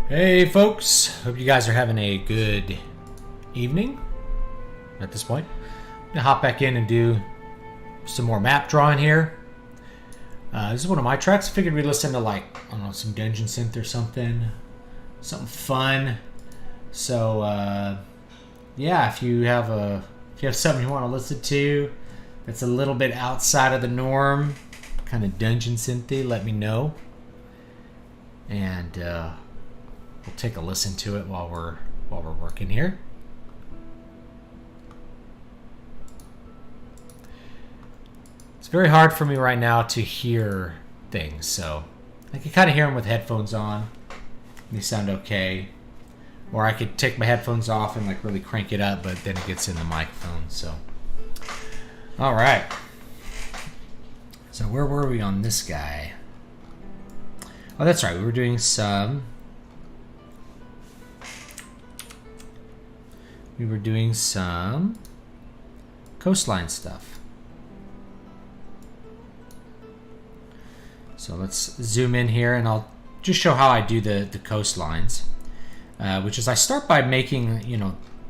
Hey folks, hope you guys are having a good evening at this point. I'm gonna hop back in and do some more map drawing here. This is one of my tracks. I figured we'd listen to I don't know, some dungeon synth or something fun. So yeah, if you have something you want to listen to that's a little bit outside of the norm, kind of dungeon synthy, let me know. And we'll take a listen to it while we're working here. It's very hard for me right now to hear things, so I can kind of hear them with headphones on. They sound okay. Or I could take my headphones off and really crank it up, but then it gets in the microphone. So, all right. So where were we on this guy? Oh, that's right. We were doing some coastline stuff. So let's zoom in here and I'll just show how I do the coastlines, which is I start by making,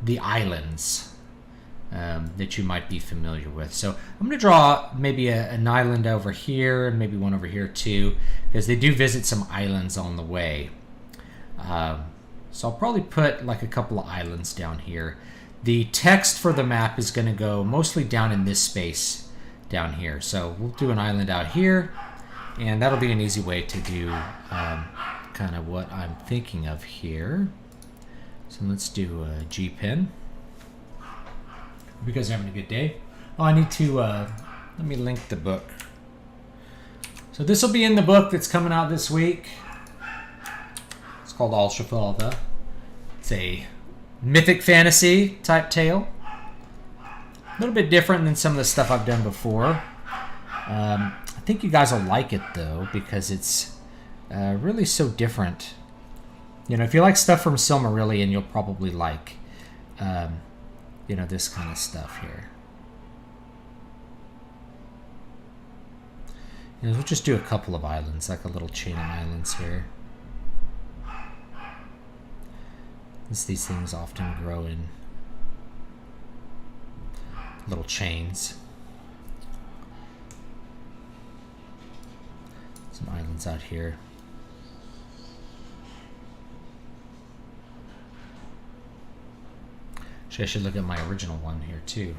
the islands that you might be familiar with. So I'm going to draw maybe an island over here and maybe one over here too, because they do visit some islands on the way. So I'll probably put a couple of islands down here. The text for the map is going to go mostly down in this space down here. So we'll do an island out here, and that'll be an easy way to do kind of what I'm thinking of here. So let's do a G pen. Hope you guys are having a good day. Oh, I need to let me link the book. So this will be in the book that's coming out this week. It's called Alshafalva. It's a mythic fantasy type tale. A little bit different than some of the stuff I've done before. I think you guys will like it though, because it's really so different. If you like stuff from Silmarillion, you'll probably like this kind of stuff here. We'll just do a couple of islands, like a little chain of islands here. These things often grow in little chains. Some islands out here. Actually, I should look at my original one here too.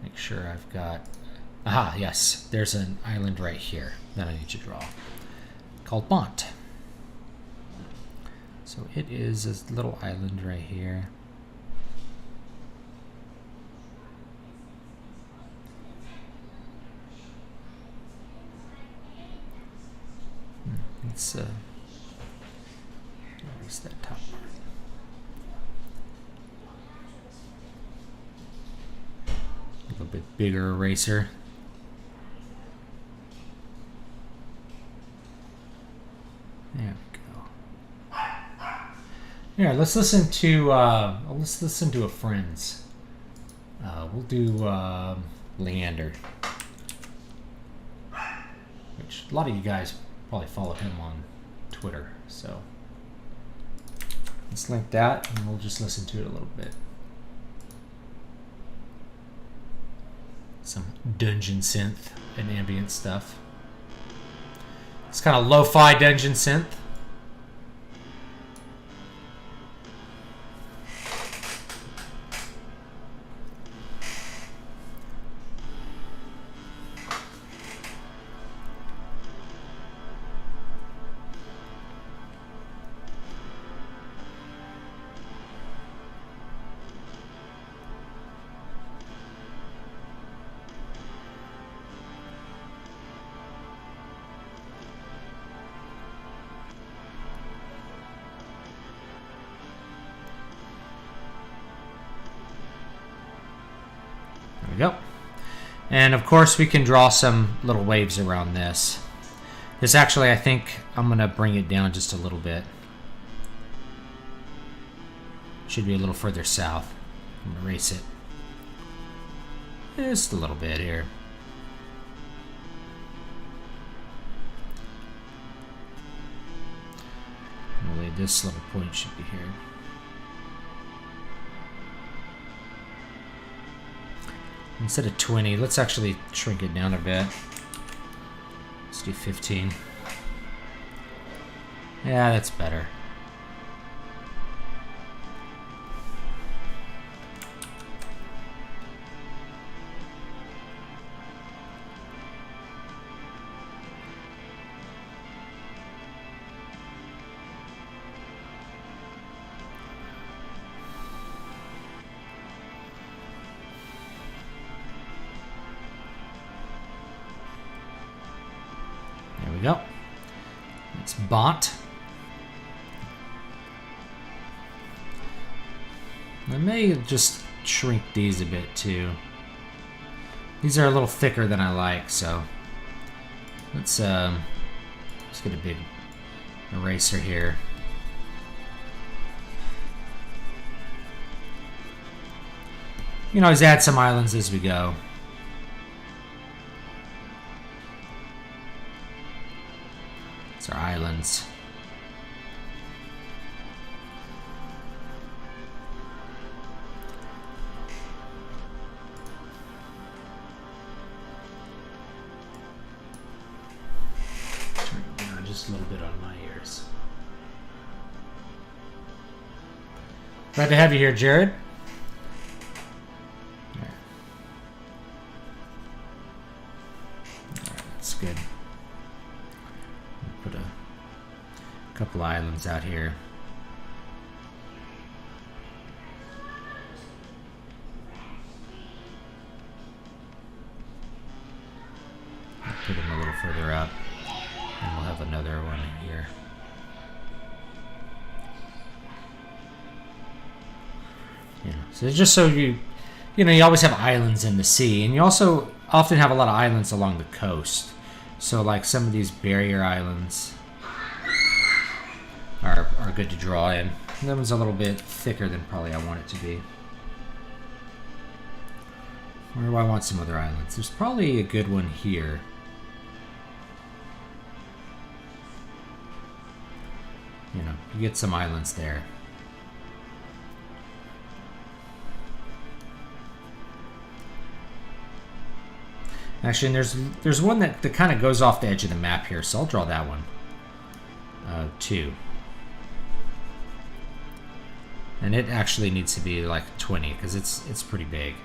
Make sure I've got... Aha, yes. There's an island right here that I need to draw, called Bont. So it is a little island right here. Let's erase that top part. A little bit bigger eraser. There we go. Yeah, let's listen to a friend's. We'll do Leander, which a lot of you guys probably follow him on Twitter. So let's link that, and we'll just listen to it a little bit. Some dungeon synth and ambient stuff. It's kind of lo-fi dungeon synth. Go. And of course we can draw some little waves around this. This actually, I think I'm going to bring it down just a little bit. Should be a little further south. I'm gonna erase it just a little bit here. Really, this little point should be here. Instead of 20, let's actually shrink it down a bit. Let's do 15. Yeah, that's better. There we go. It's bought. I may just shrink these a bit too. These are a little thicker than I like, so let's get a big eraser here. You can always add some islands as we go. These are islands. Turn it down just a little bit on my ears. Glad to have you here, Jared. Good. Put a couple islands out here. I'll put them a little further up, and we'll have another one here. Yeah. So just so you always have islands in the sea, and you also often have a lot of islands along the coast. So like some of these barrier islands are good to draw in. That one's a little bit thicker than probably I want it to be. Where do I want some other islands? There's probably a good one here. You get some islands there. Actually, there's one that kind of goes off the edge of the map here, so I'll draw that one too. And it actually needs to be like 20 because it's pretty big.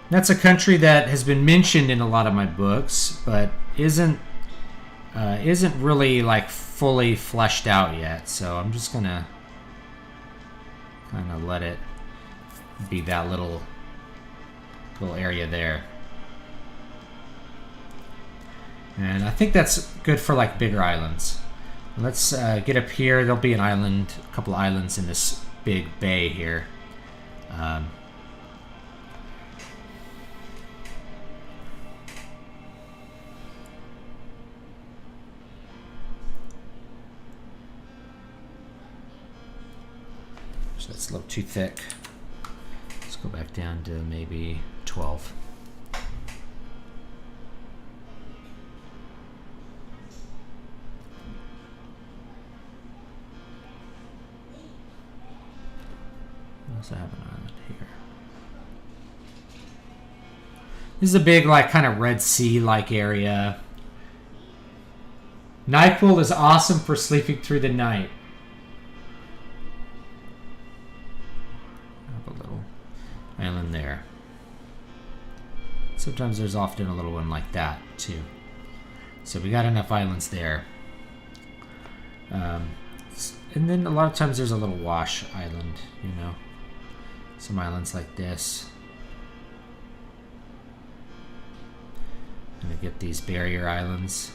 That's a country that has been mentioned in a lot of my books, but isn't really like fully fleshed out yet. So I'm just gonna kind of let it be that little area there. And I think that's good for like bigger islands. Let's get up here. There'll be an island, a couple islands in this big bay here. So that's a little too thick. Let's go back down to maybe 12. I also have an island here. This is a big, like, kind of Red Sea-like area. NyQuil is awesome for sleeping through the night. Island there. Sometimes there's often a little one like that too. So we got enough islands there. And then a lot of times there's a little wash island, some islands like this. I'm gonna get these barrier islands.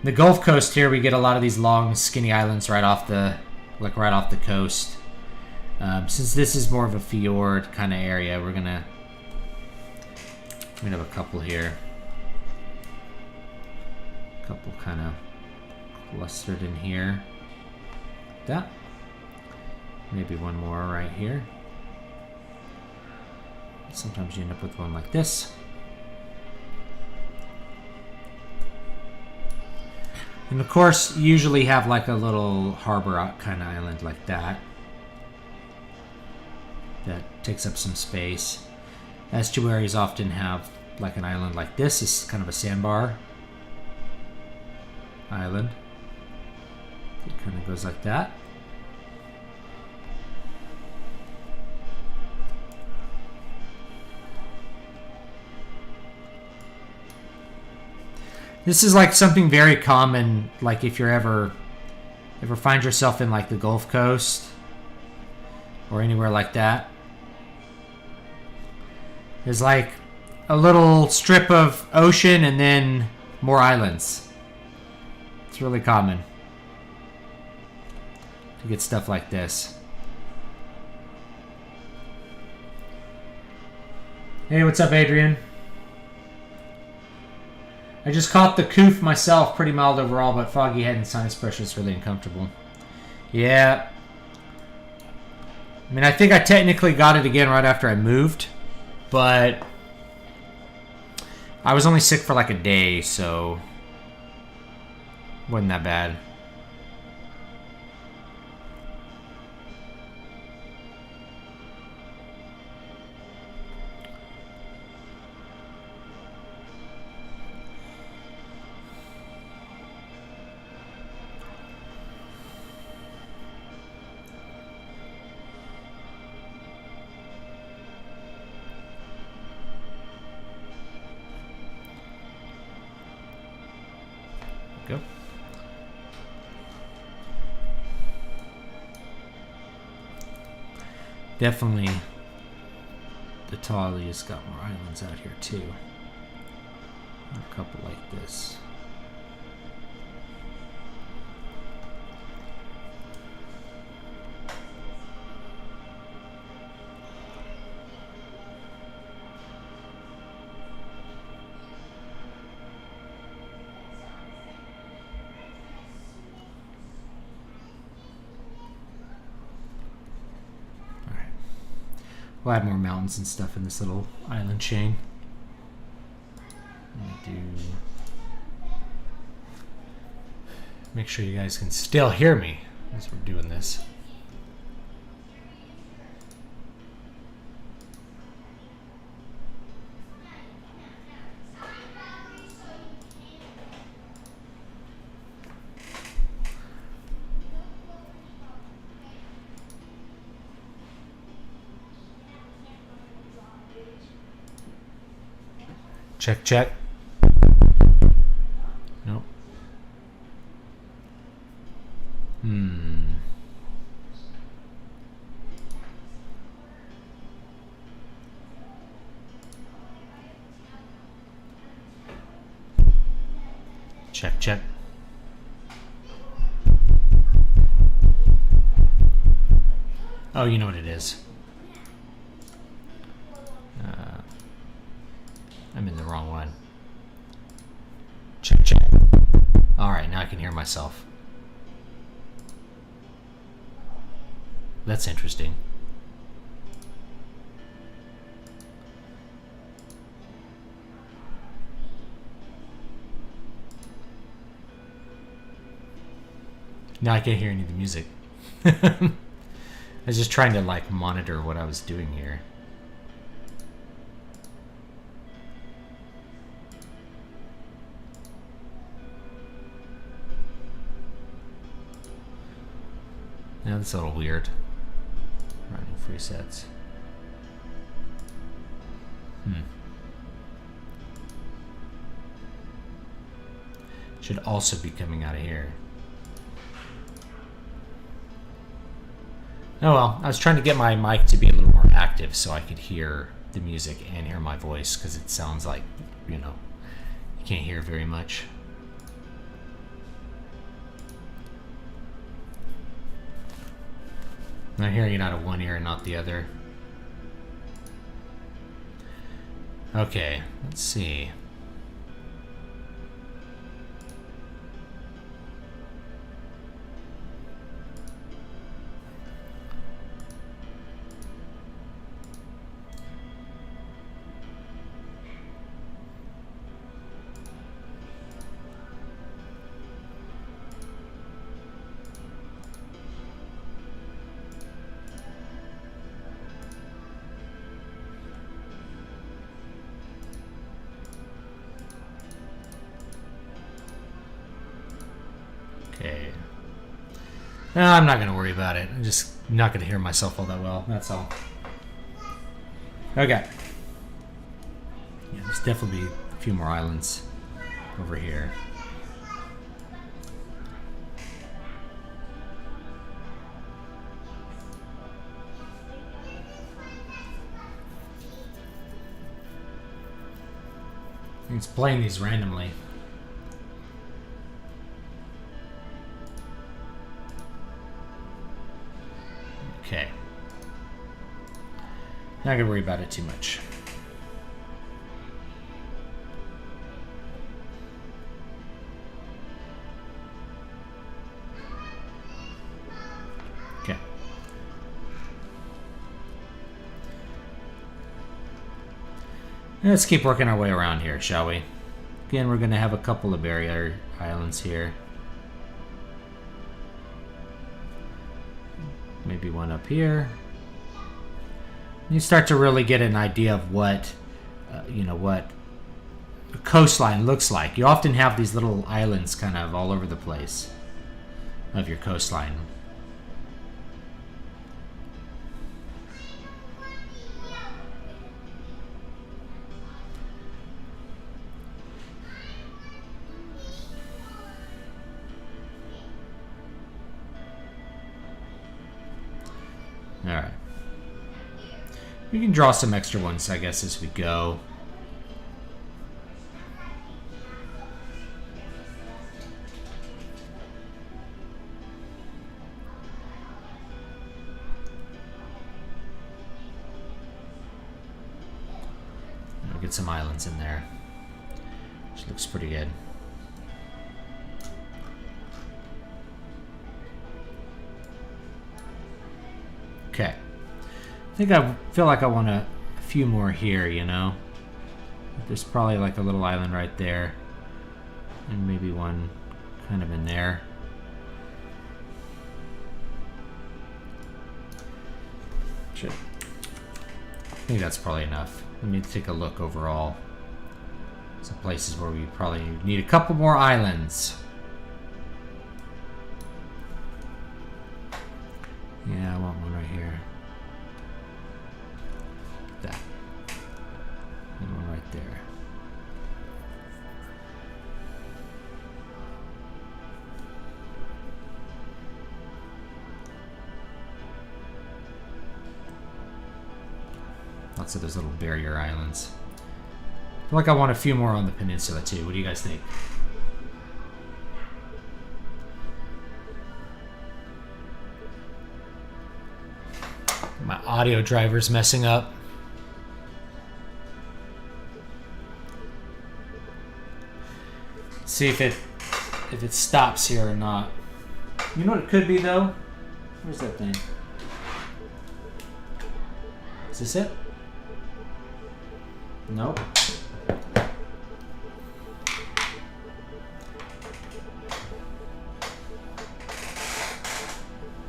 The Gulf Coast here, we get a lot of these long, skinny islands right off the coast. Since this is more of a fjord kind of area, we're gonna have a couple here. A couple kind of clustered in here. Like that. Maybe one more right here. Sometimes you end up with one like this. And of course, you usually have like a little harbor kind of island like that. That takes up some space. Estuaries often have like an island like this. It's kind of a sandbar island. It kind of goes like that. This is like something very common, like if you're ever find yourself in like the Gulf Coast or anywhere like that. There's like a little strip of ocean and then more islands. It's really common to get stuff like this. Hey, what's up, Adrian? I just caught the coof myself, pretty mild overall, but foggy head and sinus pressure is really uncomfortable. Yeah. I mean, I think I technically got it again right after I moved, but I was only sick for like a day, so wasn't that bad. Go. Definitely the Talia's got more islands out here too. A couple like this. We'll add more mountains and stuff in this little island chain. Make sure you guys can still hear me as we're doing this. Check, check. Nope. Check, check. Oh, you know what it is. I'm in the wrong one. Check, check. Alright, now I can hear myself. That's interesting. Now I can't hear any of the music. I was just trying to like monitor what I was doing here. Now that's a little weird. Running free sets. Should also be coming out of here. Oh well, I was trying to get my mic to be a little more active so I could hear the music and hear my voice, because it sounds like, you know, you can't hear very much. I'm hearing it out of one ear and not the other. Okay, let's see. Okay. No, I'm not going to worry about it. I'm just not going to hear myself all that well. That's all. Okay. Yeah, there's definitely a few more islands over here. It's playing these randomly. Okay. Not gonna worry about it too much. Okay. Let's keep working our way around here, shall we? Again, we're gonna have a couple of barrier islands here. Maybe one up here. You start to really get an idea of what, what a coastline looks like. You often have these little islands kind of all over the place of your coastline. Alright. We can draw some extra ones, I guess, as we go. We'll get some islands in there, which looks pretty good. Okay. I feel like I want a few more here, you know? There's probably like a little island right there. And maybe one kind of in there. Shit. I think that's probably enough. Let me take a look overall. Some places where we probably need a couple more islands. Yeah, I want one right here. That. And one right there. Lots of those little barrier islands. I feel like I want a few more on the peninsula too. What do you guys think? My audio driver's messing up. See if it stops here or not. You know what it could be though? Where's that thing? Is this it? Nope.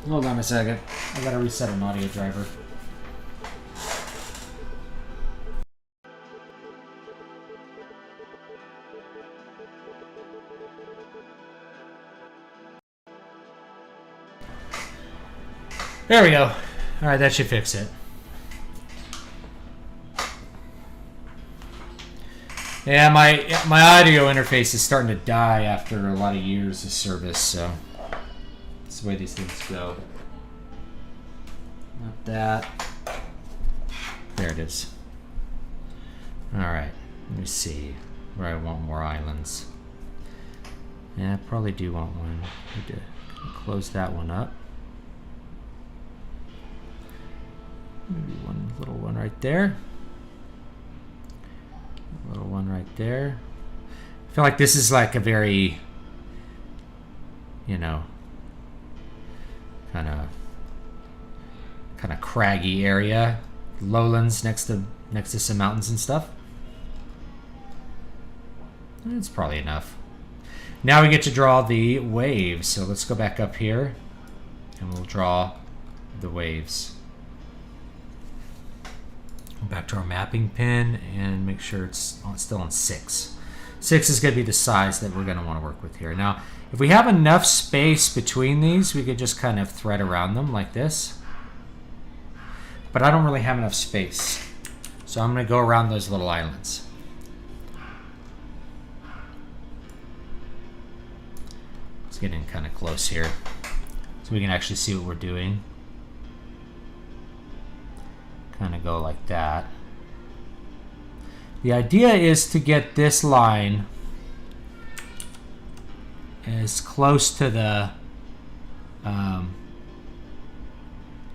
Hold on a second. I gotta reset an audio driver. There we go. Alright, that should fix it. Yeah, my audio interface is starting to die after a lot of years of service, so that's the way these things go. Not that. There it is. Alright, let me see where I want more islands. Yeah, I probably do want one. Need to close that one up. Maybe one little one right there. A little one right there. I feel like this is like a very, you know, kind of craggy area. Lowlands next to some mountains and stuff. It's probably enough. Now we get to draw the waves. So let's go back up here and we'll draw the waves. Back to our mapping pen and make sure it's still on 6. 6 is going to be the size that we're going to want to work with here. Now, if we have enough space between these, we could just kind of thread around them like this. But I don't really have enough space. So I'm going to go around those little islands. Let's get in kind of close here so we can actually see what we're doing. Kind of go like that. The idea is to get this line as close to the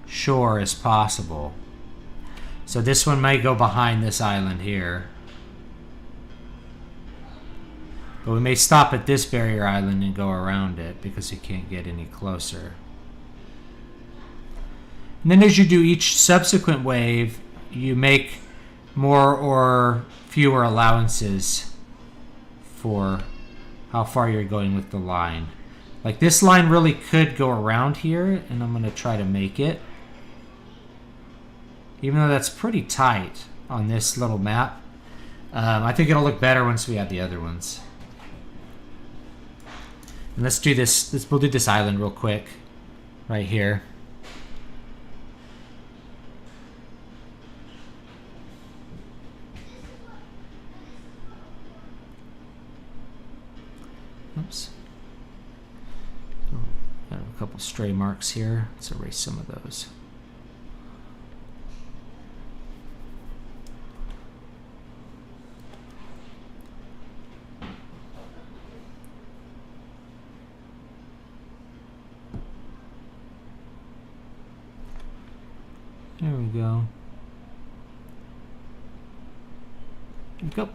shore as possible. So this one may go behind this island here. But we may stop at this barrier island and go around it because we can't get any closer. And then as you do each subsequent wave, you make more or fewer allowances for how far you're going with the line. Like this line really could go around here, and I'm going to try to make it. Even though that's pretty tight on this little map, I think it'll look better once we add the other ones. And let's do this. We'll do this island real quick, right here. Oops. Oh, got a couple stray marks here. Let's erase some of those. There we go. There we go.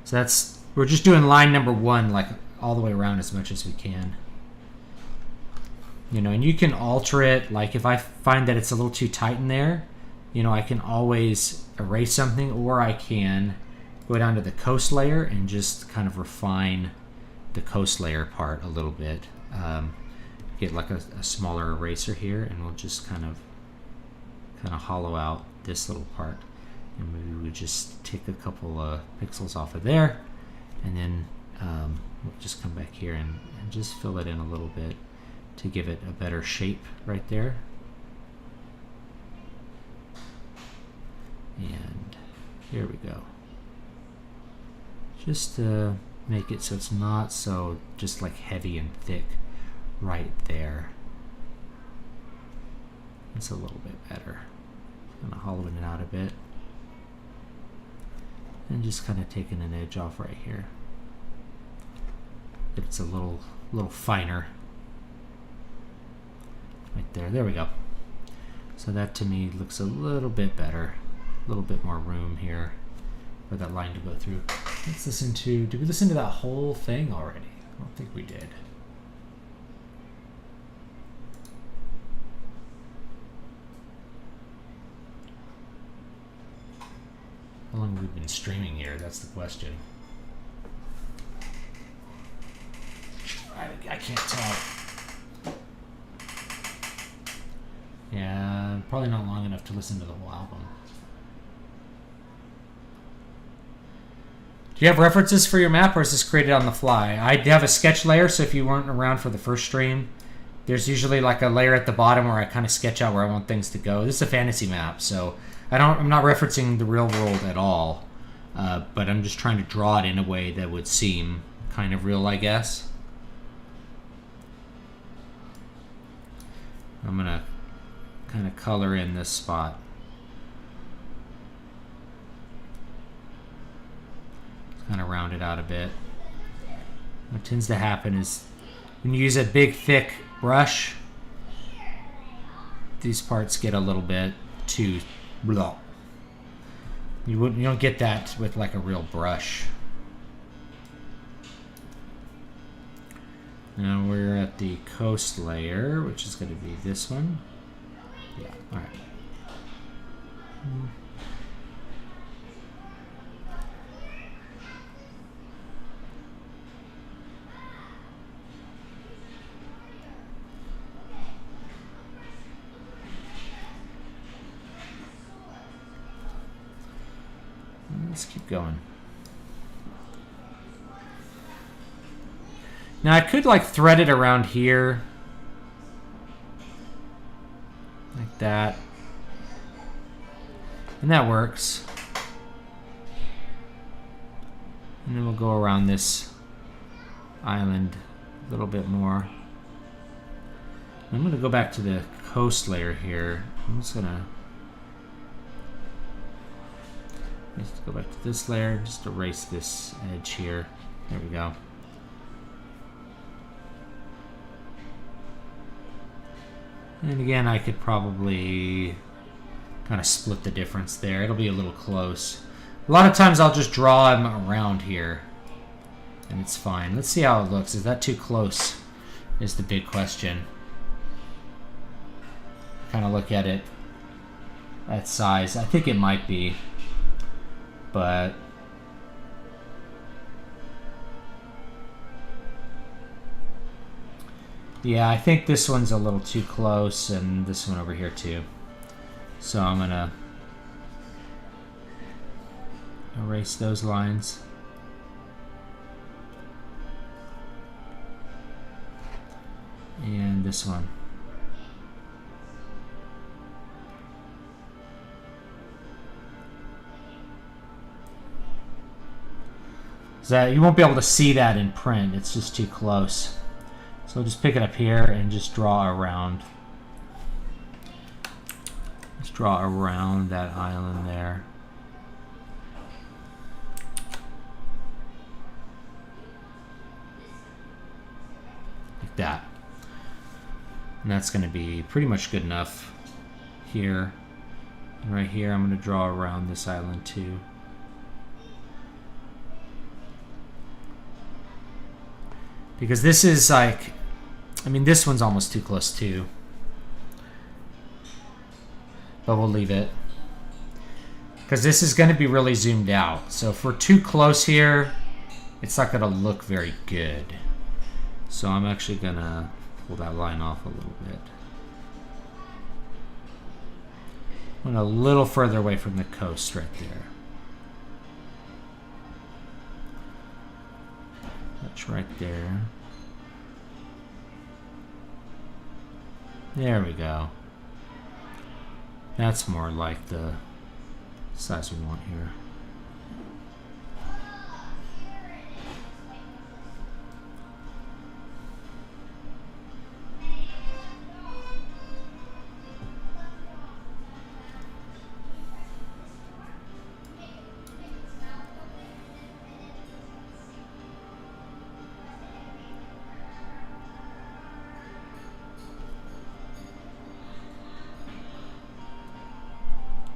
So we're just doing line number 1 like all the way around as much as we can. You know, and you can alter it. Like if I find that it's a little too tight in there, you know, I can always erase something, or I can go down to the coast layer and just kind of refine the coast layer part a little bit. Get like a smaller eraser here, and we'll just kind of hollow out this little part, and maybe we just take a couple of pixels off of there, and then we'll just come back here and just fill it in a little bit to give it a better shape right there. And here we go. Just to make it so it's not so just like heavy and thick right there. It's a little bit better. Kind of hollowing it out a bit. And just kind of taking an edge off right here. It's a little finer. Right there. There we go. So that to me looks a little bit better. A little bit more room here for that line to go through. Let's listen to, did we listen to that whole thing already? I don't think we did. How long have we been streaming here? That's the question. I can't tell. Yeah, probably not long enough to listen to the whole album. Do you have references for your map, or is this created on the fly? I have a sketch layer, so if you weren't around for the first stream, there's usually like a layer at the bottom where I kind of sketch out where I want things to go. This is a fantasy map, so I'm not referencing the real world at all, but I'm just trying to draw it in a way that would seem kind of real, I guess. I'm gonna kind of color in this spot. Kind of round it out a bit. What tends to happen is when you use a big thick brush, these parts get a little bit too blah. You don't get that with like a real brush. Now we're at the coast layer, which is going to be this one. Yeah, all right. Let's keep going. Now I could like thread it around here. Like that. And that works. And then we'll go around this island a little bit more. I'm going to go back to the coast layer here. I'm just going to go back to this layer, just erase this edge here. There we go. And again, I could probably kind of split the difference there. It'll be a little close. A lot of times I'll just draw them around here, and it's fine. Let's see how it looks. Is that too close? Is the big question. Kind of look at it at size. I think it might be, but yeah, I think this one's a little too close, and this one over here too. So I'm gonna erase those lines. And this one. So you won't be able to see that in print. It's just too close. So just pick it up here and just draw around. Just draw around that island there. Like that. And that's going to be pretty much good enough here. And right here, I'm going to draw around this island too. Because this is like, I mean, this one's almost too close too. But we'll leave it. Because this is going to be really zoomed out. So if we're too close here, it's not going to look very good. So I'm actually going to pull that line off a little bit. Went a little further away from the coast right there. That's right there. There we go. That's more like the size we want here.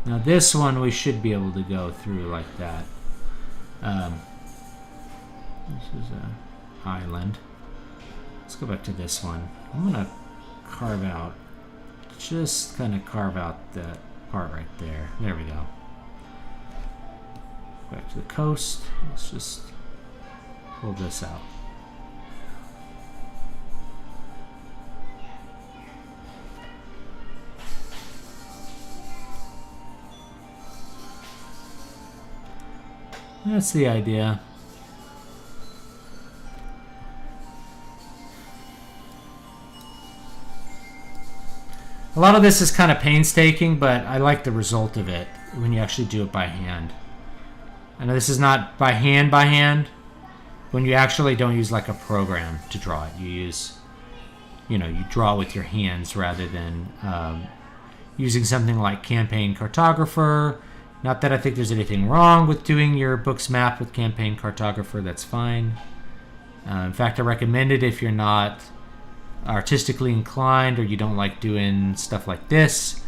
Now this one we should be able to go through like that. This is an island. Let's go back to this one. I'm going to carve out, just kind of carve out that part right there. There we go. Back to the coast. Let's just pull this out. That's the idea. A lot of this is kind of painstaking, but I like the result of it when you actually do it by hand. I know this is not by hand, when you actually don't use like a program to draw it. You use, you draw with your hands rather than using something like Campaign Cartographer. Not that I think there's anything wrong with doing your book's map with Campaign Cartographer, that's fine. In fact, I recommend it if you're not artistically inclined or you don't like doing stuff like this,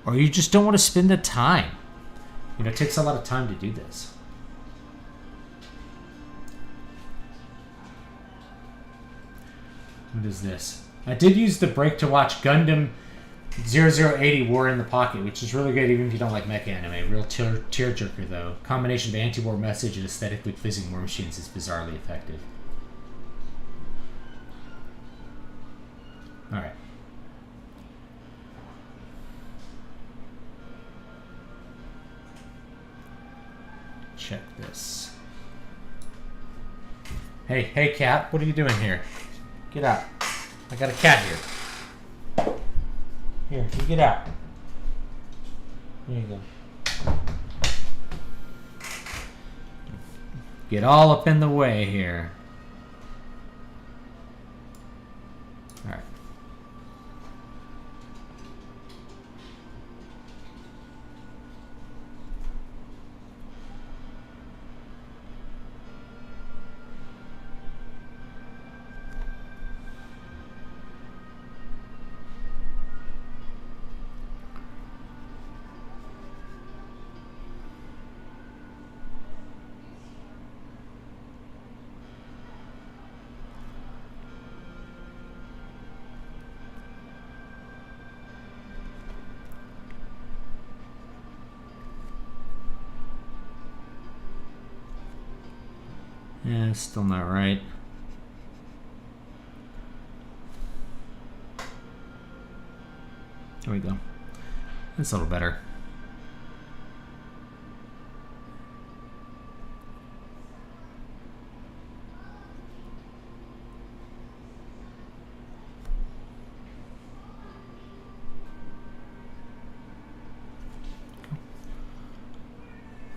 or you just don't want to spend the time. You know, it takes a lot of time to do this. What is this? I did use the break to watch Gundam 0080 War in the Pocket, which is really good even if you don't like mecha anime. Real tearjerker, though. Combination of anti-war message and aesthetically pleasing war machines is bizarrely effective. Alright. Check this. Hey, cat, what are you doing here? Get out. I got a cat here. Here, you get out. There you go. Get all up in the way here. All right. Yeah, still not right. There we go. That's a little better.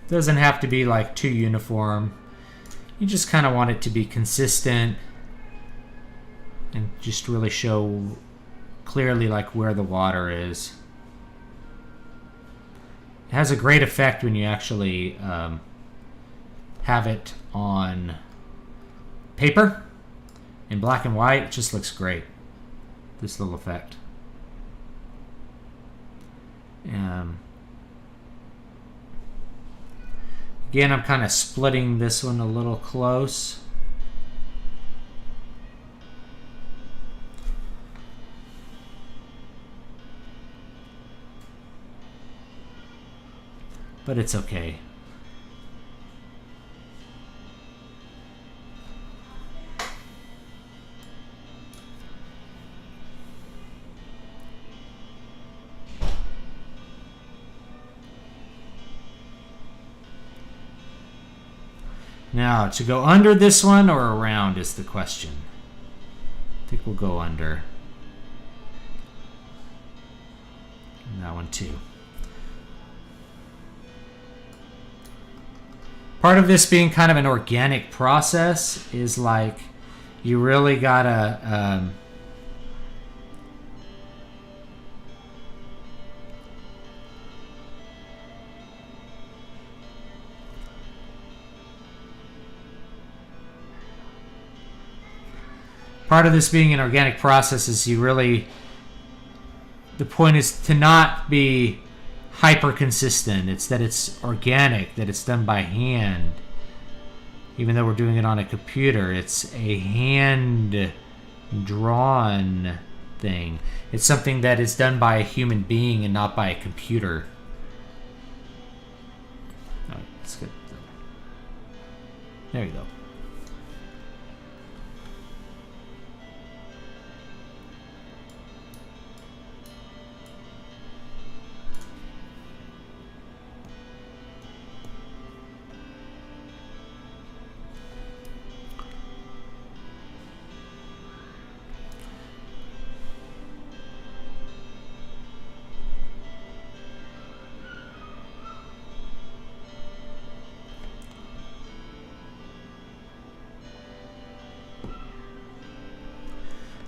Doesn't have to be like too uniform. You just kind of want it to be consistent and just really show clearly like where the water is. It has a great effect when you actually have it on paper in black and white. It just looks great, this little effect. Again, I'm kind of splitting this one a little close. But it's okay. Now, to go under this one or around is the question. I think we'll go under. And that one too. Part of this being kind of an organic process is like you really gotta part of this being an organic process is you really, the point is to not be hyper consistent. It's that it's organic, that it's done by hand. Even though we're doing it on a computer, it's a hand drawn thing. It's something that is done by a human being and not by a computer. All right, let's get there you go.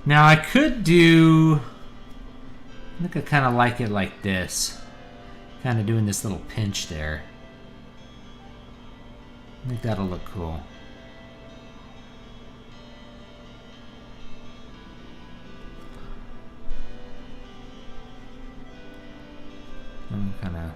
Now I could do, I think I kind of like it like this. Kind of doing this little pinch there. I think that'll look cool. kind of.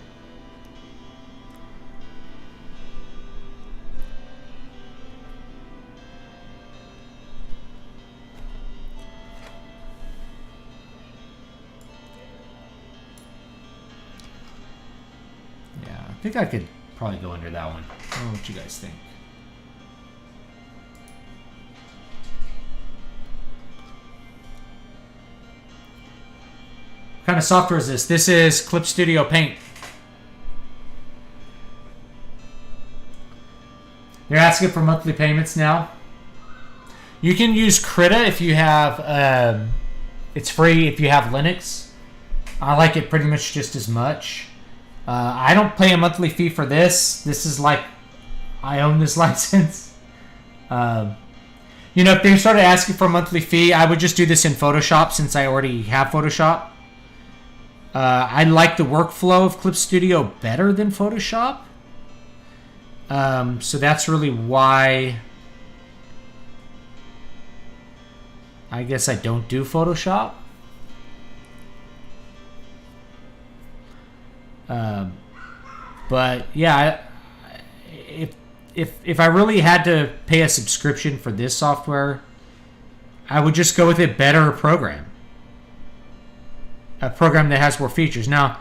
Yeah, I think I could probably go under that one. I don't know what you guys think. What kind of software is this? This is Clip Studio Paint. They're asking for monthly payments now. You can use Krita if you have, it's free if you have Linux. I like it pretty much just as much. I don't pay a monthly fee for this. This is like, I own this license. You know, if they started asking for a monthly fee, I would just do this in Photoshop since I already have Photoshop. I like the workflow of Clip Studio better than Photoshop. So that's really why I guess I don't do Photoshop. But yeah, if I really had to pay a subscription for this software, I would just go with a better program. A program that has more features. Now,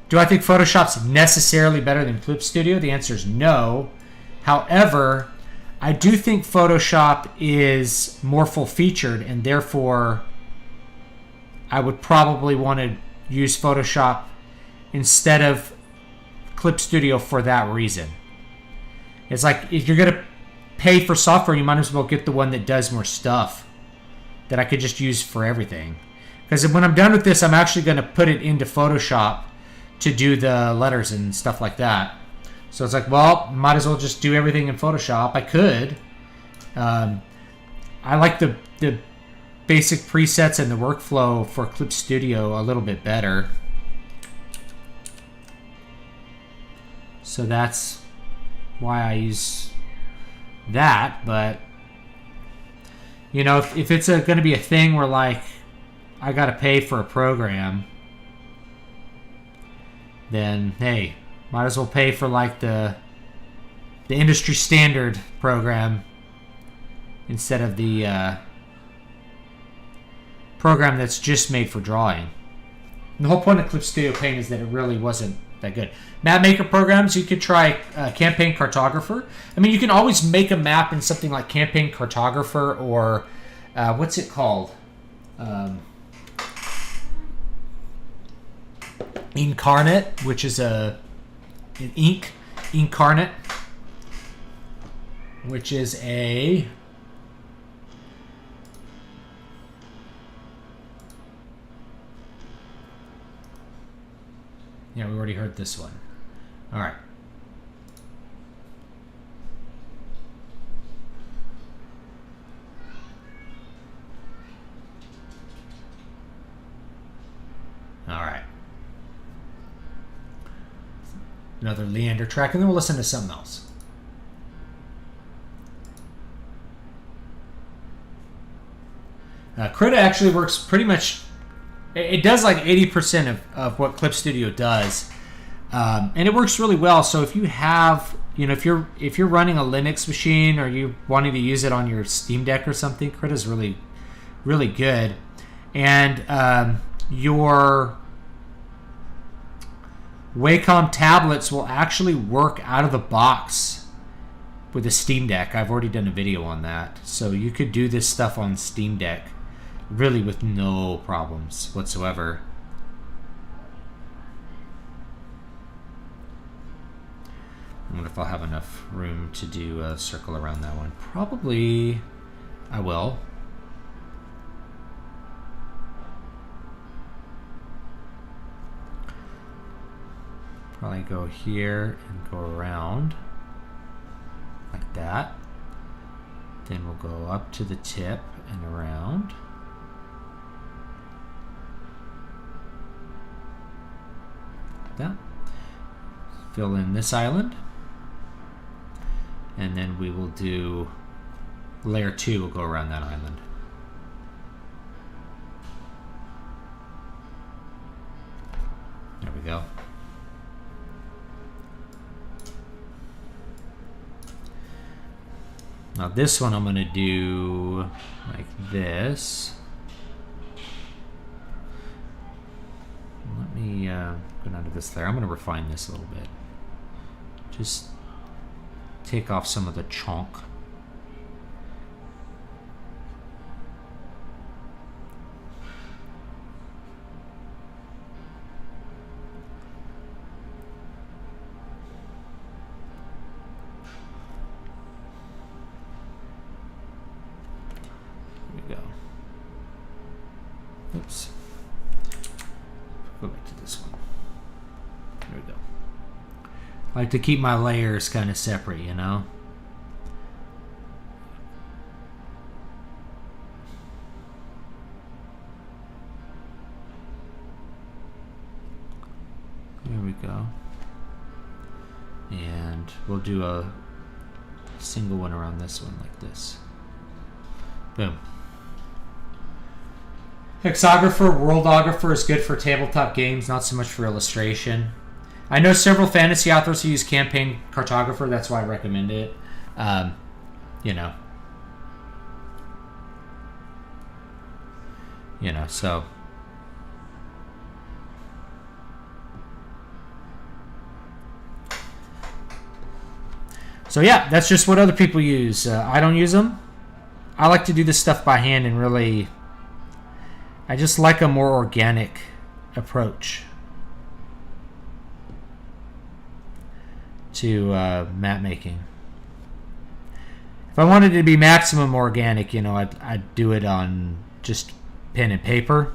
do I think Photoshop's necessarily better than Clip Studio? The answer is no. However, I do think Photoshop is more full-featured, and therefore I would probably want to use Photoshop instead of Clip Studio for that reason. It's like, if you're going to pay for software, you might as well get the one that does more stuff that I could just use for everything. Because when I'm done with this, I'm actually going to put it into Photoshop to do the letters and stuff like that. So it's like, well, might as well just do everything in Photoshop. I could. I like the basic presets and the workflow for Clip Studio a little bit better. So that's why I use that. But, you know, if it's going to be a thing where, like, I got to pay for a program, then, hey, might as well pay for, like, the industry standard program instead of the program that's just made for drawing. And the whole point of Clip Studio Paint is that it really wasn't that good. Map maker programs, you could try Campaign Cartographer. I mean, you can always make a map in something like Campaign Cartographer or what's it called? Incarnate, which is an Incarnate, which is a yeah, we already heard this one. All right. All right. Another Leander track, and then we'll listen to something else. Krita actually works pretty much. It does like 80% of what Clip Studio does, and it works really well. So if you have, you know, if you're running a Linux machine or you wanting to use it on your Steam Deck or something, Krita's really, really good, and your Wacom tablets will actually work out of the box with a Steam Deck. I've already done a video on that, so you could do this stuff on Steam Deck really with no problems whatsoever. I wonder if I'll have enough room to do a circle around that one. Probably I will. Probably go here and go around like that. Then we'll go up to the tip and around. That. Fill in this island, and then we will do layer 2 will go around that island. There we go. Now this one I'm going to do like this. Let me go down to this there. I'm going to refine this a little bit. Just take off some of the chunk. Oops. Go back to this one. There we go. I like to keep my layers kind of separate, you know? There we go. And we'll do a single one around this one like this. Boom. Hexographer, Worldographer is good for tabletop games, not so much for illustration. I know several fantasy authors who use Campaign Cartographer, that's why I recommend it. You know, so. So yeah, that's just what other people use. I don't use them. I like to do this stuff by hand and really... I just like a more organic approach to map making. If I wanted it to be maximum organic, you know, I'd do it on just pen and paper.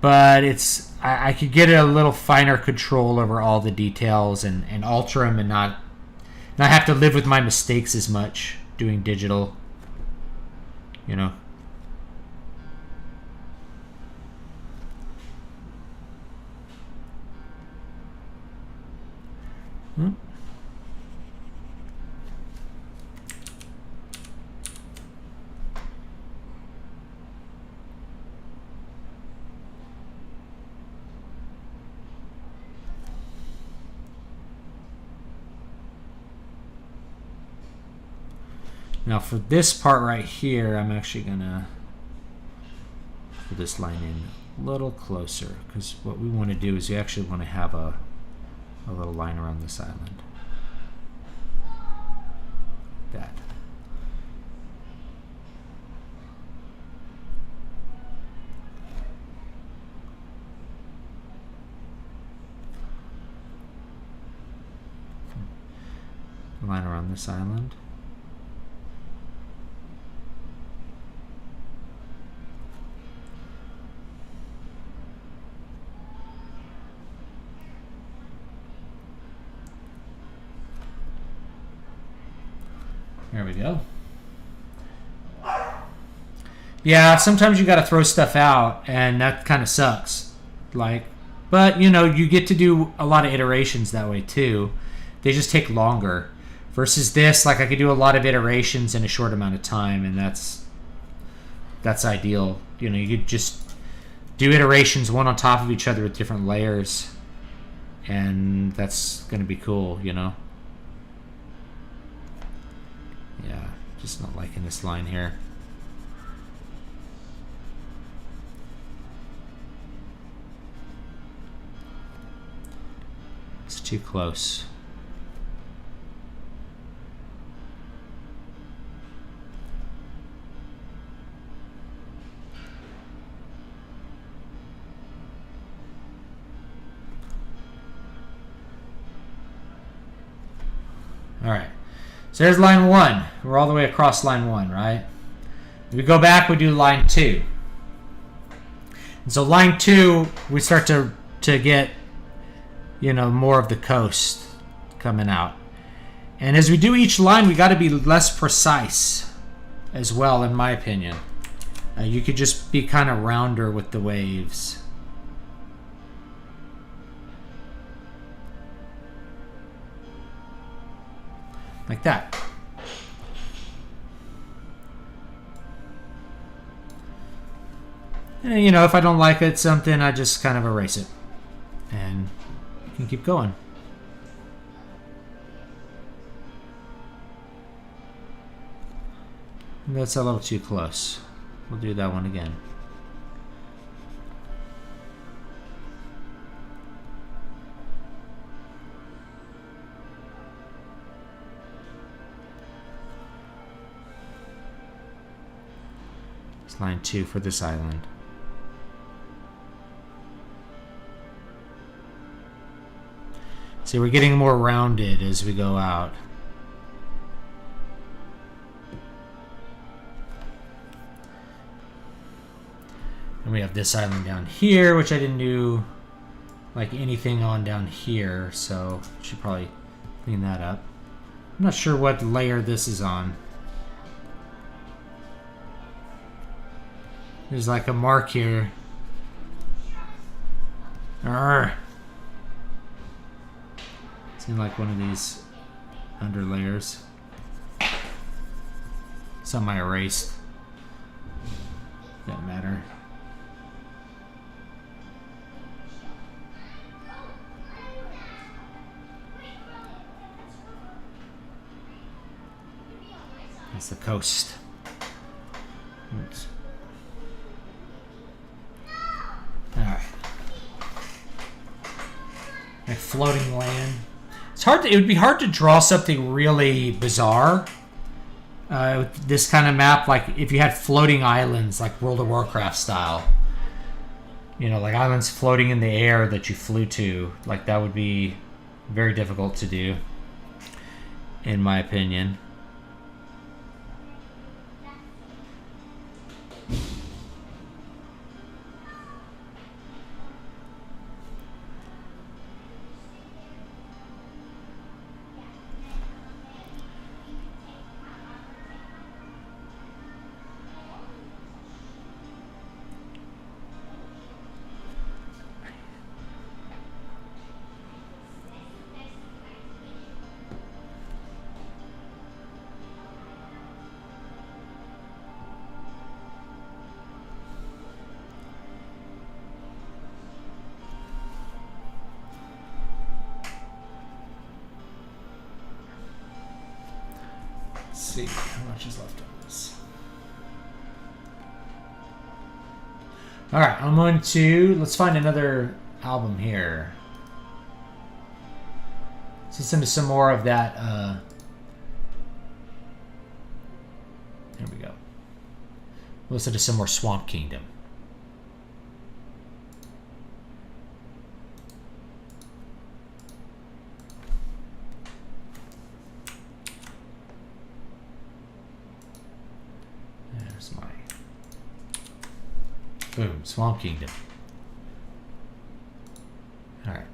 But I could get a little finer control over all the details and alter them and not have to live with my mistakes as much doing digital, you know. Now for this part right here, I'm actually gonna pull this line in a little closer, because what we want to do is we actually want to have a little line around this island. That. Line around this island. There we go. Yeah, sometimes you got to throw stuff out, and that kind of sucks. But you know, you get to do a lot of iterations that way too. They just take longer. Versus this, I could do a lot of iterations in a short amount of time, and that's ideal. You know, you could just do iterations one on top of each other with different layers, and that's going to be cool, you know. Yeah, just not liking this line here. It's too close. All right, so there's line 1. We're all the way across line 1, right? If we go back, we do line 2. And so line 2, we start to get, you know, more of the coast coming out. And as we do each line, we got to be less precise as well, in my opinion. You could just be kind of rounder with the waves. Like that. And, you know, if I don't like it, something, I just kind of erase it. And you can keep going. That's a little too close. We'll do that one again. It's line 2 for this island. See, we're getting more rounded as we go out. And we have this island down here, which I didn't do like anything on down here, so should probably clean that up. I'm not sure what layer this is on. There's like a mark here. Arrgh. Seems like one of these under layers. Some I erased. Doesn't matter. That's the coast. Oops. Alright. Like floating land. It's hard to, it would be hard to draw something really bizarre with this kind of map, like if you had floating islands like World of Warcraft style. You know, like islands floating in the air that you flew to. Like that would be very difficult to do, in my opinion. See how much is left on this. Alright, I'm going to, let's find another album here. Let's listen to some more of that. There we go. Listen to some more Swamp Kingdom. Boom, Swamp Kingdom. Alright.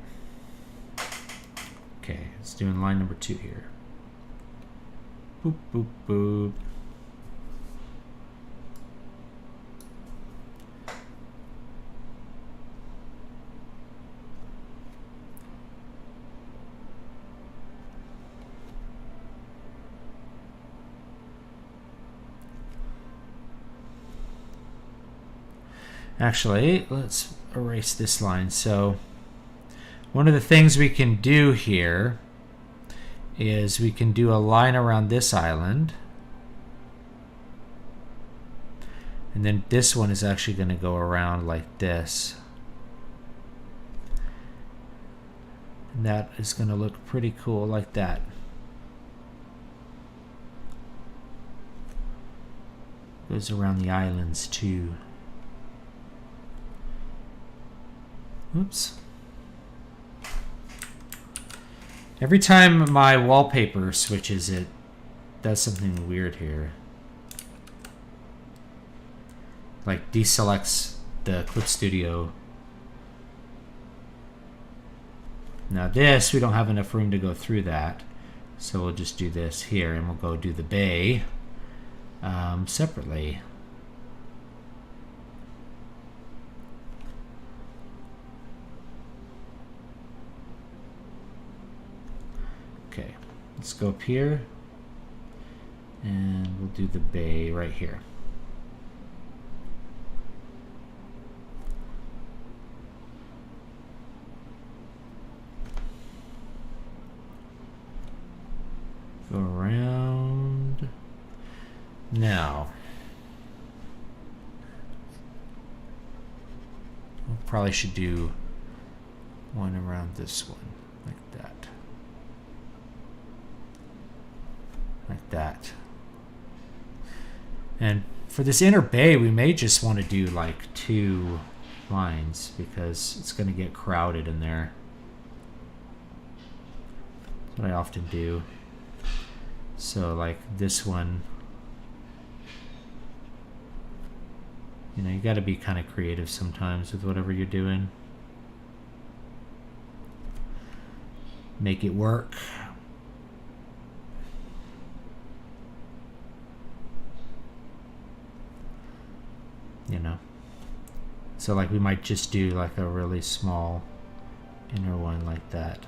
Okay, let's do line number 2 here. Boop, boop, boop. Actually, let's erase this line. So one of the things we can do here is we can do a line around this island. And then this one is actually going to go around like this. And that is going to look pretty cool like that. Goes around the islands too. Oops. Every time my wallpaper switches, it does something weird here. Like deselects the Clip Studio. Now this, we don't have enough room to go through that. So we'll just do this here and we'll go do the bay separately. Okay, let's go up here and we'll do the bay right here. Go around. Now, probably should do one around this one, like that. Like that. And for this inner bay, we may just want to do like 2 lines because it's going to get crowded in there. That's what I often do. So like this one, you know, you got to be kind of creative sometimes with whatever you're doing. Make it work. You know, so like we might just do like a really small inner one like that.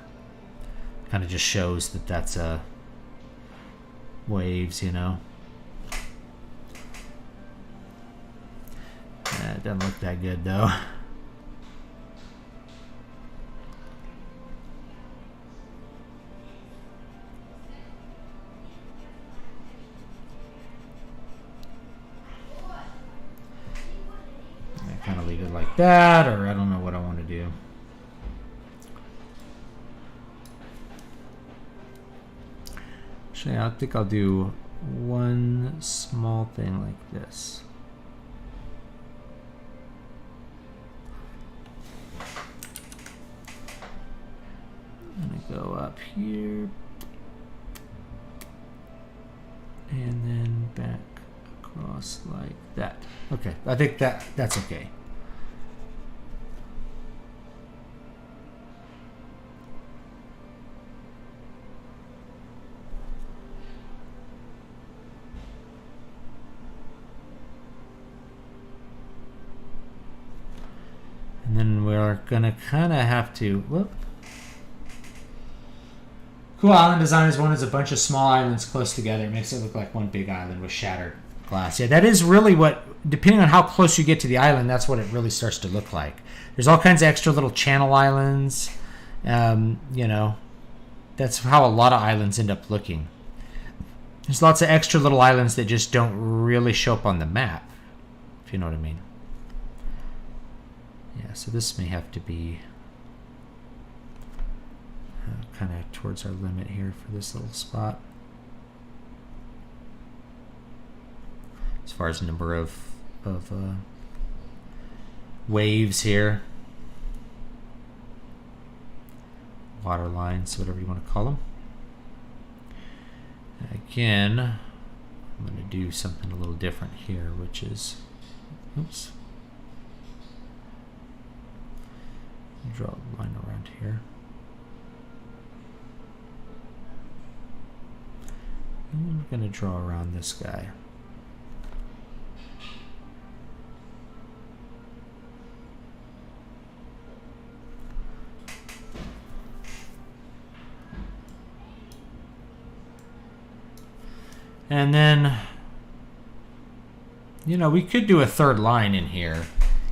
Kind of just shows that that's a waves, you know. It doesn't look that good though. Kind of leave it like that, or I don't know what I want to do. Actually, I think I'll do one small thing like this. I'm gonna go up here and then back across like that. Okay, I think that's okay. And then we're gonna kind of have to, whoop. Cool island design is one is a bunch of small islands close together. It makes it look like one big island with shattered glass. Yeah, that is really what, depending on how close you get to the island, that's what it really starts to look like. There's all kinds of extra little channel islands. You know, that's how a lot of islands end up looking. There's lots of extra little islands that just don't really show up on the map, if you know what I mean. Yeah, so this may have to be kind of towards our limit here for this little spot. As far as number of waves here. Water lines, whatever you want to call them. Again, I'm going to do something a little different here, which is, oops. Draw a line around here. And we're going to draw around this guy. And then, you know, we could do a third line in here.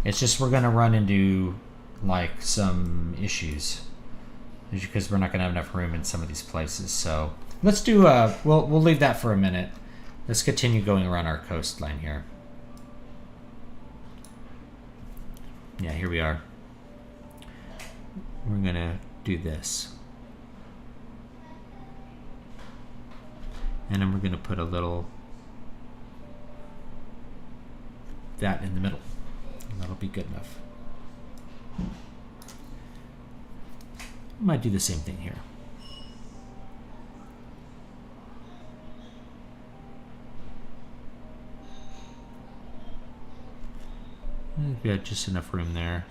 It's just we're going to run into like some issues because we're not going to have enough room in some of these places. So let's do we'll leave that for a minute. Let's continue going around our coastline here. Yeah, here we are. We're going to do this. And then we're going to put a little that in the middle. And that'll be good enough. Might do the same thing here. We've got just enough room there.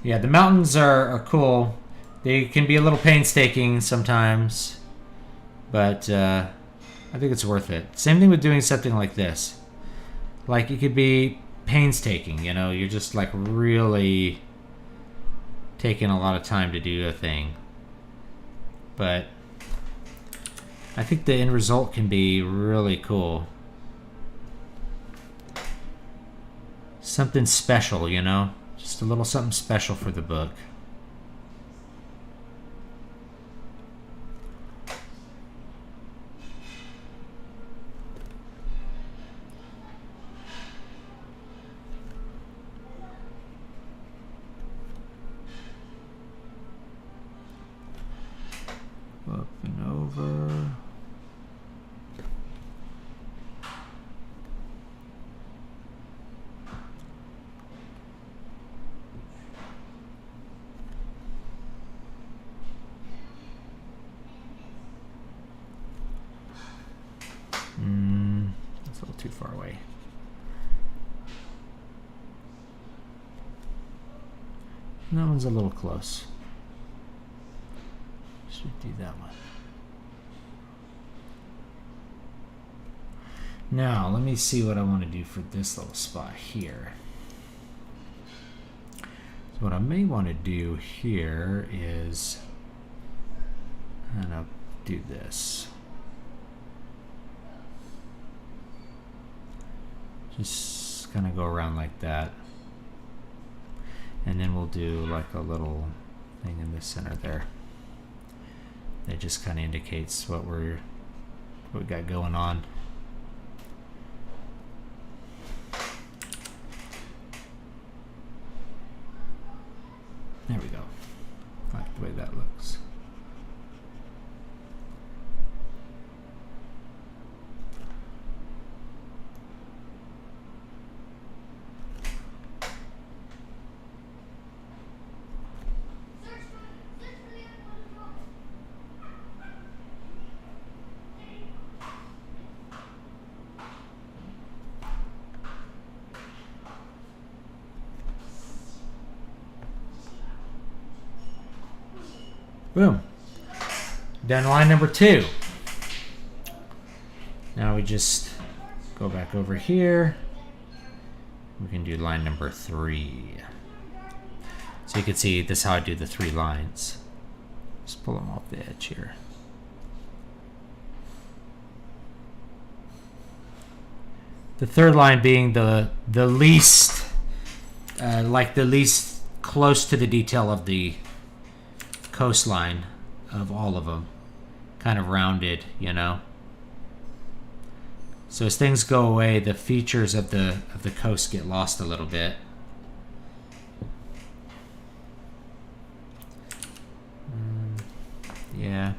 Yeah, the mountains are cool. They can be a little painstaking sometimes, but I think it's worth it. Same thing with doing something like this. Like, it could be painstaking, you know? You're just, like, really taking a lot of time to do a thing. But I think the end result can be really cool. Something special, you know? Just a little something special for the book. Up and over. That's a little too far away. That one's a little close. Should do that one. Now, let me see what I want to do for this little spot here. So what I may want to do here is kind of do this. Just kind of go around like that. And then we'll do like a little thing in the center there. It just kind of indicates what we got going on. There we go. I like the way that looks. Boom. Done line number 2. Now we just go back over here. We can do line number 3. So you can see this is how I do the 3 lines. Just pull them off the edge here. The third line being the least, like the least close to the detail of the coastline of all of them, kind of rounded, you know. So as things go away, the features of the coast get lost a little bit. Yeah,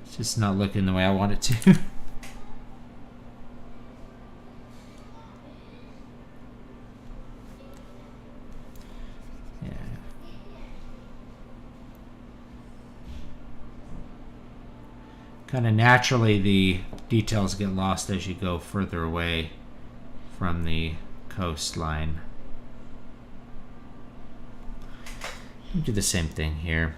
it's just not looking the way I want it to. Kind of naturally, the details get lost as you go further away from the coastline. I'll do the same thing here.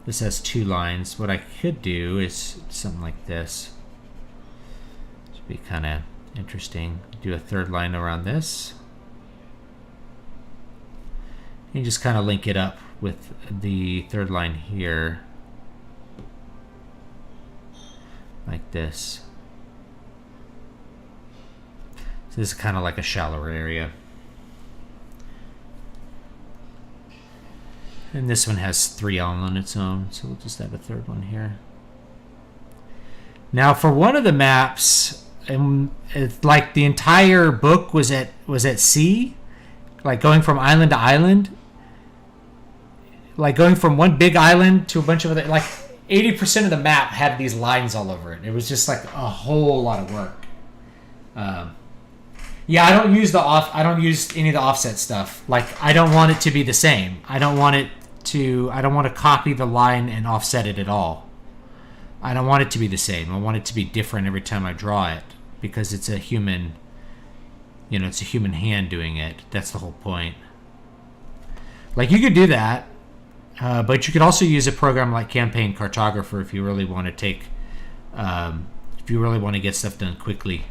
This has 2 lines. What I could do is something like this. This would be kind of interesting. Do a 3rd line around this. You just kind of link it up with the 3rd line here. Like this. So this is kind of like a shallower area. And this one has 3 on its own, so we'll just add a 3rd one here. Now for one of the maps, it's like the entire book was at sea, like going from island to island, like going from one big island to a bunch of other, like 80% of the map had these lines all over it. It was just like a whole lot of work. Yeah, I don't use any of the offset stuff. Like, I don't want it to be the same. I don't want to copy the line and offset it at all. I don't want it to be the same. I want it to be different every time I draw it, because it's a human You know, it's a human hand doing it. That's the whole point. Like, you could do that, but you could also use a program like Campaign Cartographer if you really want to if you really want to get stuff done quickly.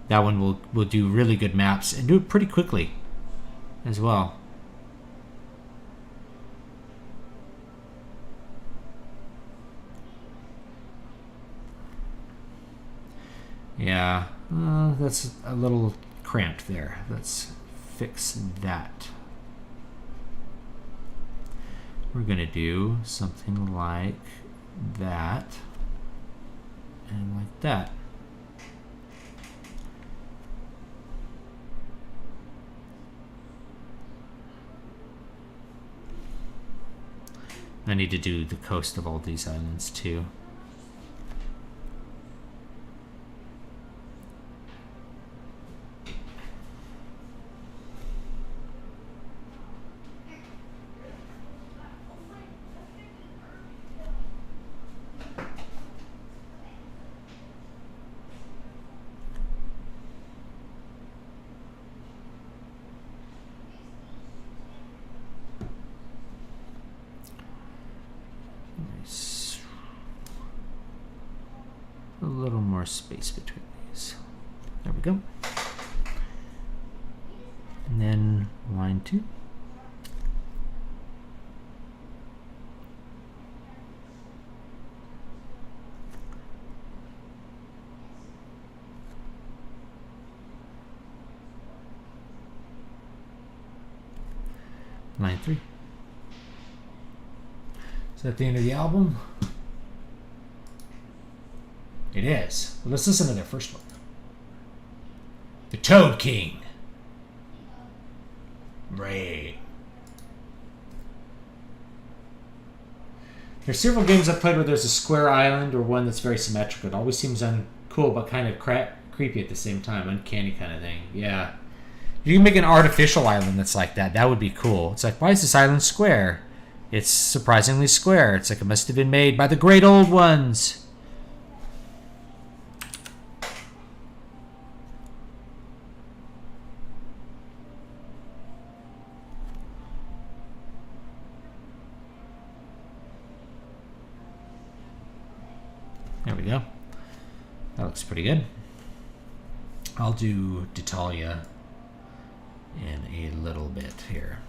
That one will do really good maps and do it pretty quickly as well. Yeah, that's a little cramped there. Let's fix that. We're going to do something like that and like that. I need to do the coast of all these islands too. A little more space between these. There we go. And then line 2. Line 3. Is that the end of the album? It is. Well, let's listen to their first one. The Toad King. Right. There's several games I've played where there's a square island or one that's very symmetrical. It always seems uncool, but kind of creepy at the same time. Uncanny kind of thing. Yeah. You can make an artificial island that's like that. That would be cool. It's like, why is this island square? It's surprisingly square. It's like it must have been made by the great old ones. There we go. That looks pretty good. I'll do D'Italia in a little bit here.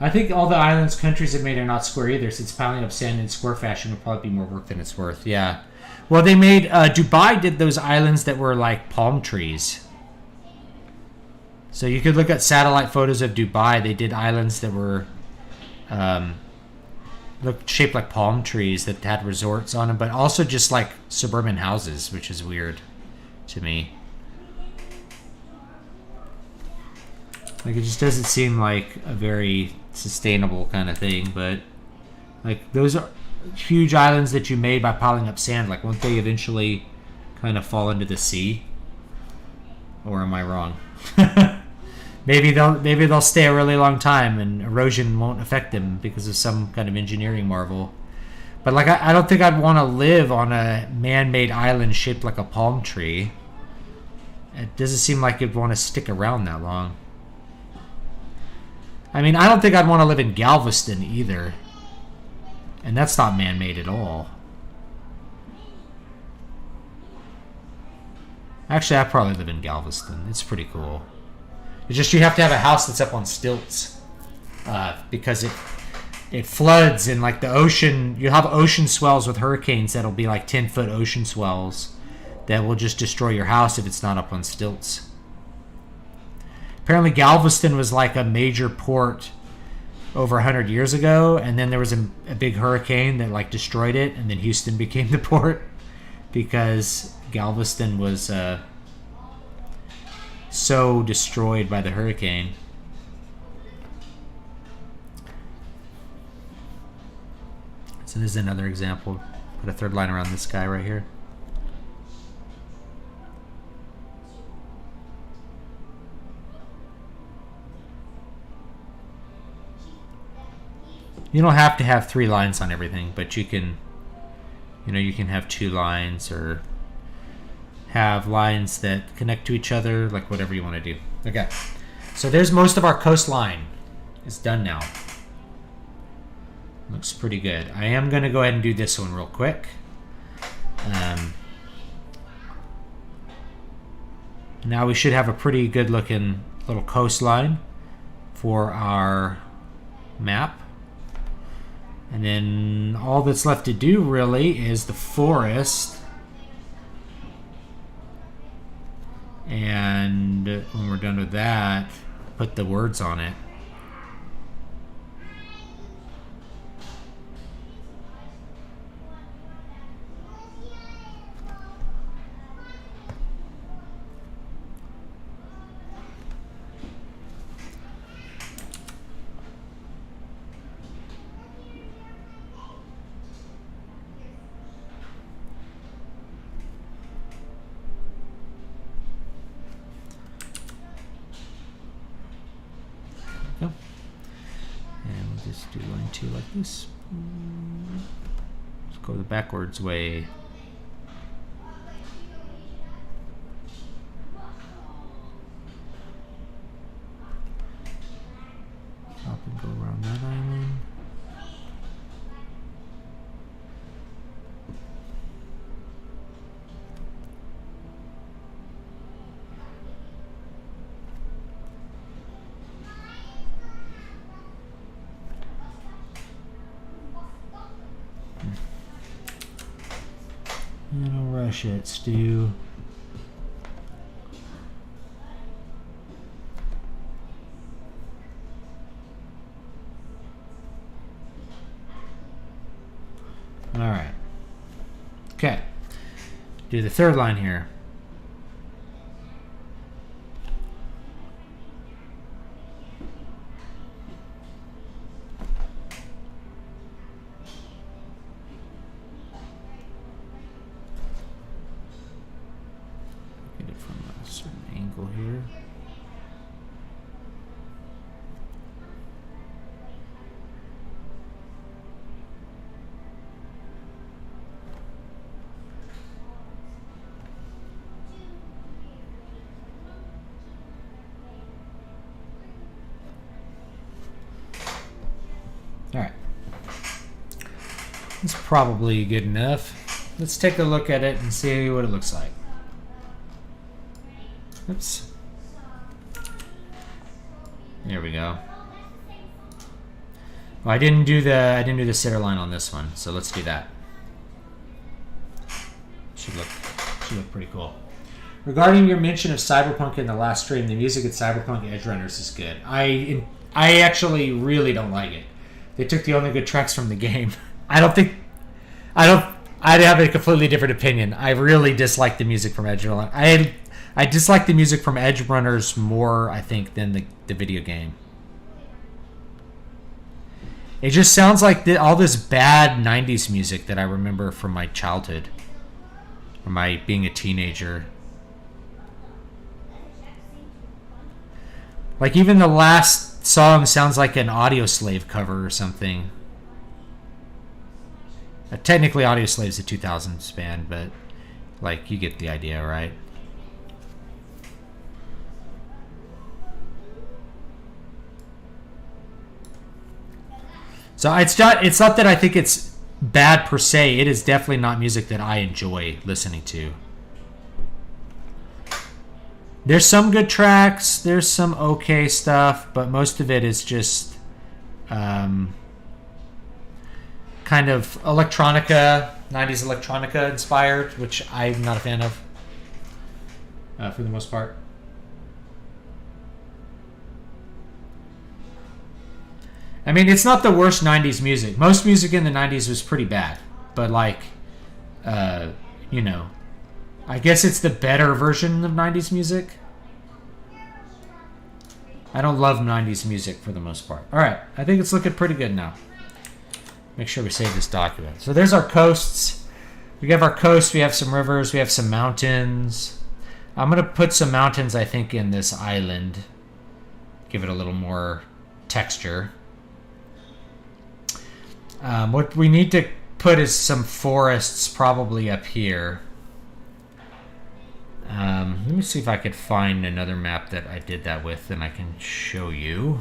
I think all the islands countries have made are not square either, since piling up sand in square fashion would probably be more work than it's worth. Yeah. Well, they made... Dubai did those islands that were like palm trees. So you could look at satellite photos of Dubai. They did islands that were... looked shaped like palm trees that had resorts on them, but also just like suburban houses, which is weird to me. Like, it just doesn't seem like a very sustainable kind of thing, but like those are huge islands that you made by piling up sand. Like, won't they eventually kind of fall into the sea? Or am I wrong? maybe they'll stay a really long time and erosion won't affect them because of some kind of engineering marvel. But like, I don't think I'd want to live on a man-made island shaped like a palm tree. It doesn't seem like you'd want to stick around that long. I mean, I don't think I'd want to live in Galveston either. And that's not man-made at all. Actually, I probably live in Galveston. It's pretty cool. It's just you have to have a house that's up on stilts because it floods in like the ocean. You have ocean swells with hurricanes that'll be like 10-foot ocean swells that will just destroy your house if it's not up on stilts. Apparently, Galveston was like a major port over 100 years ago, and then there was a big hurricane that like destroyed it, and then Houston became the port because Galveston was so destroyed by the hurricane. So this is another example. Put a third line around this guy right here. You don't have to have 3 lines on everything, but you can, you can have 2 lines or have lines that connect to each other, like whatever you want to do. Okay, so there's most of our coastline. It's done now. Looks pretty good. I am going to go ahead and do this one real quick. Now we should have a pretty good looking little coastline for our map. And then all that's left to do really is the forest. And when we're done with that, put the words on it. Just do line 2 like this. Let's go the backwards way. Up and go around that island. Don't rush it, Stu. All right. Okay. Do the third line here. Here. All right. That's probably good enough. Let's take a look at it and see what it looks like. Oops. There we go. Well, I didn't do the center line on this one, so let's do that. Should look pretty cool. Regarding your mention of Cyberpunk in the last stream, the music at Cyberpunk Edgerunners is good. I actually really don't like it. They took the only good tracks from the game. I have a completely different opinion. I really dislike the music from Edgerunners. I dislike the music from Edgerunners more, I think, than the video game. It just sounds like all this bad 90s music that I remember from my childhood. Or my being a teenager. Like, even the last song sounds like an Audioslave cover or something. Technically, Audioslave's a 2000s band, but, like, you get the idea, right? So it's not that I think it's bad per se. It is definitely not music that I enjoy listening to. There's some good tracks. There's some okay stuff, but most of it is just kind of electronica, 90s electronica inspired, which I'm not a fan of for the most part. I mean, it's not the worst 90s music. Most music in the 90s was pretty bad. But, like, you know, I guess it's the better version of 90s music. I don't love 90s music for the most part. All right, I think it's looking pretty good now. Make sure we save this document. So there's our coasts. We have our coast. We have some rivers. We have some mountains. I'm going to put some mountains, I think, in this island. Give it a little more texture. What we need to put is some forests probably up here. Let me see if I could find another map that I did that with and I can show you.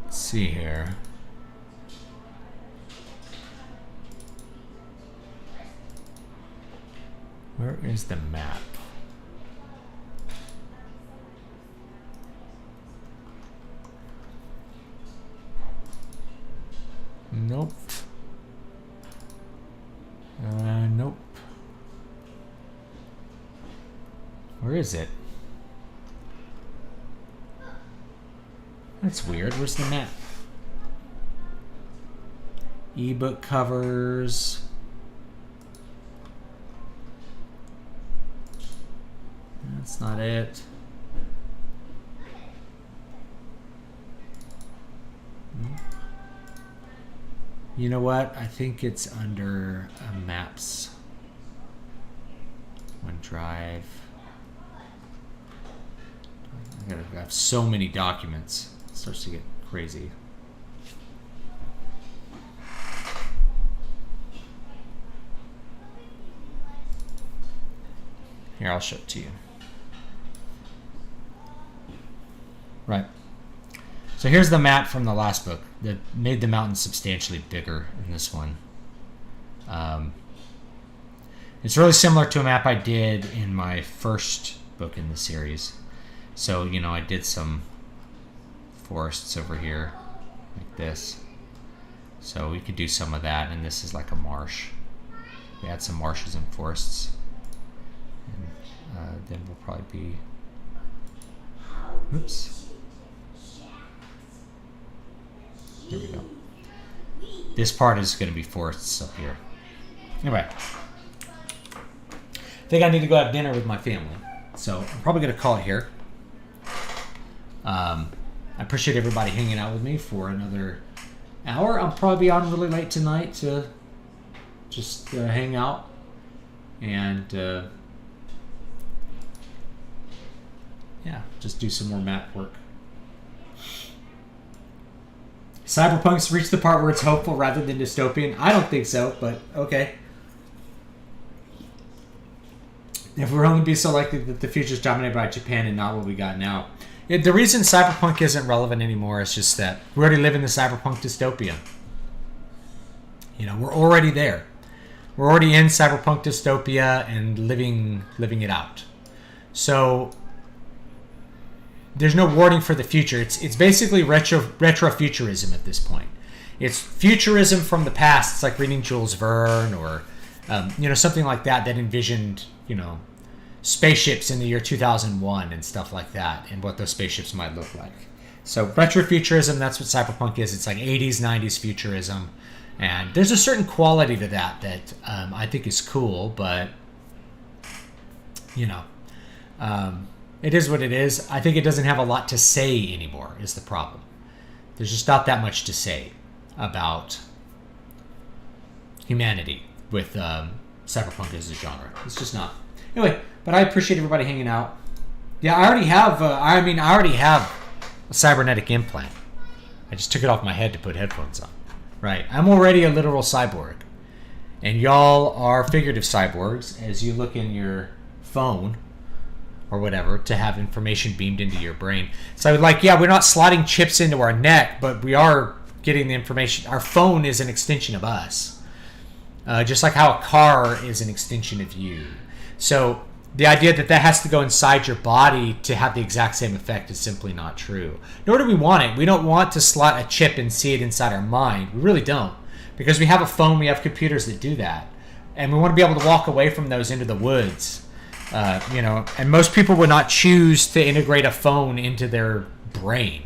Let's see here. Where is the map? Nope. Nope. Where is it? That's weird. Where's the map? Ebook covers. That's not it. You know what? I think it's under maps. OneDrive. I have so many documents. It starts to get crazy. Here, I'll show it to you. Right. So here's the map from the last book that made the mountains substantially bigger in this one. It's really similar to a map I did in my first book in the series. So, you know, I did some forests over here, like this. So we could do some of that, and this is like a marsh. We had some marshes and forests. And then we'll probably be... Oops. Here we go. This part is going to be forests up here. Anyway. I think I need to go have dinner with my family. So I'm probably going to call it here. I appreciate everybody hanging out with me for another hour. I'll probably be on really late tonight to just hang out. And yeah, just do some more map work. Cyberpunk's reached the part where it's hopeful rather than dystopian. I don't think so, but okay. If we're only be so likely that the future is dominated by Japan and not what we got now. The reason cyberpunk isn't relevant anymore is just that we already live in the cyberpunk dystopia. You know, we're already there. We're already in cyberpunk dystopia and living it out. So there's no warning for the future. It's basically retrofuturism at this point. It's futurism from the past. It's like reading Jules Verne or you know, something like that envisioned, you know, spaceships in the year 2001 and stuff like that, and what those spaceships might look like. So retrofuturism, that's what cyberpunk is. It's like 80s, 90s futurism, and there's a certain quality to that I think is cool, but you know, it is what it is. I think it doesn't have a lot to say anymore is the problem. There's just not that much to say about humanity with cyberpunk as a genre. It's just not. Anyway, but I appreciate everybody hanging out. Yeah, I already have a cybernetic implant. I just took it off my head to put headphones on. Right. I'm already a literal cyborg. And y'all are figurative cyborgs as you look in your phone or whatever to have information beamed into your brain. So like, yeah, we're not sliding chips into our neck, but we are getting the information. Our phone is an extension of us, just like how a car is an extension of you. So the idea that that has to go inside your body to have the exact same effect is simply not true. Nor do we want it. We don't want to slot a chip and see it inside our mind. We really don't. Because we have a phone, we have computers that do that. And we want to be able to walk away from those into the woods. And most people would not choose to integrate a phone into their brain.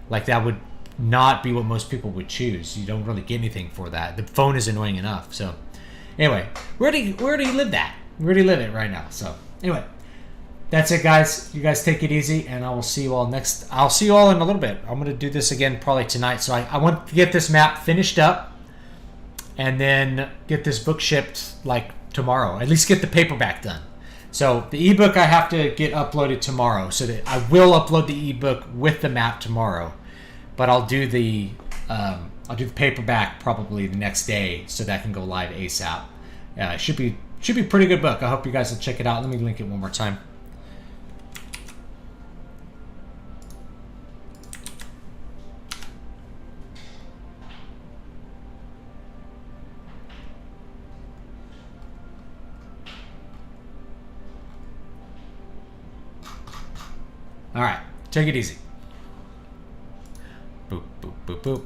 Like, that would not be what most people would choose. You don't really get anything for that. The phone is annoying enough. So anyway, we already live that. We already live it right now. So anyway, that's it, guys. You guys take it easy, and I will see you all next. I'll see you all in a little bit. I'm going to do this again probably tonight. So I want to get this map finished up and then get this book shipped like tomorrow. At least get the paperback done. So the ebook I have to get uploaded tomorrow. So that I will upload the ebook with the map tomorrow, but I'll do the paperback probably the next day so that can go live ASAP. It should be a pretty good book. I hope you guys will check it out. Let me link it one more time. All right, take it easy. Boop, boop, boop, boop.